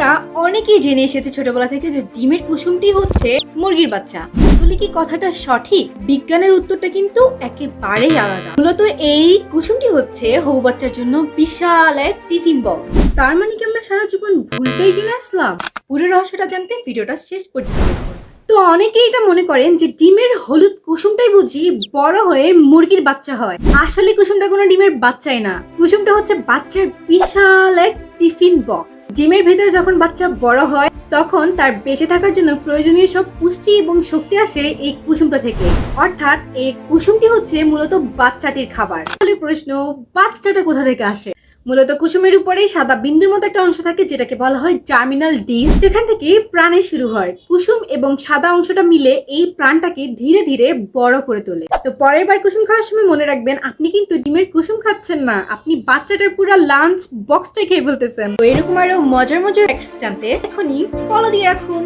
আমরা অনেকেই জেনে এসেছি ছোটবেলা থেকে যে ডিমের কুসুমটি হচ্ছে মুরগির বাচ্চা। আসলে কি কথাটা সঠিক? বিজ্ঞানের উত্তরটা কিন্তু একেবারেই আলাদা। মূলত এই কুসুমটি হচ্ছে হবু বাচ্চার জন্য বিশাল এক টিফিন বক্স। তার মানে কি আমরা সারা জীবন ভুলটাই জেনে আসলাম? পুরো রহস্যটা জানতে ভিডিওটা শেষ পর্যন্ত দেখুন। তো অনেকেই এটা মনে করেন যে ডিমের হলুদ কুসুমটাই বুঝি বড় হয়ে মুরগির বাচ্চা হয়। আসলে কুসুমটা কোনো ডিমের বাচ্চাই না, কুসুমটা হচ্ছে বাচ্চার বিশাল এক টিফিন বক্স। ডিমের ভেতরে যখন বাচ্চা বড় হয় তখন তার বেঁচে থাকার জন্য প্রয়োজনীয় সব পুষ্টি এবং শক্তি আসে এই কুসুমটা থেকে। অর্থাৎ এই কুসুমটি হচ্ছে মূলত বাচ্চাটির খাবার। তাহলে প্রশ্ন, বাচ্চাটা কোথা থেকে আসে? মূলত কুসুমের উপরেই সাদা বিন্দুর মতো একটা অংশ থাকে যেটাকে বলা হয় জার্মিনাল ডিস্ক। সেখান থেকে প্রাণের শুরু হয়। কুসুম এবং সাদা অংশটা মিলে এই প্রাণটাকে ধীরে ধীরে বড় করে তোলে। তো পরের বার কুসুম খাওয়ার সময় মনে রাখবেন, আপনি কিন্তু ডিমের কুসুম খাচ্ছেন না, আপনি বাচ্চাটার পুরো লাঞ্চ বক্সটাই খেয়ে ফেলতেছেন। তো এরকম আরো মজার মজার ফ্যাক্টস জানতে এখনই ফলো দিয়ে রাখুন।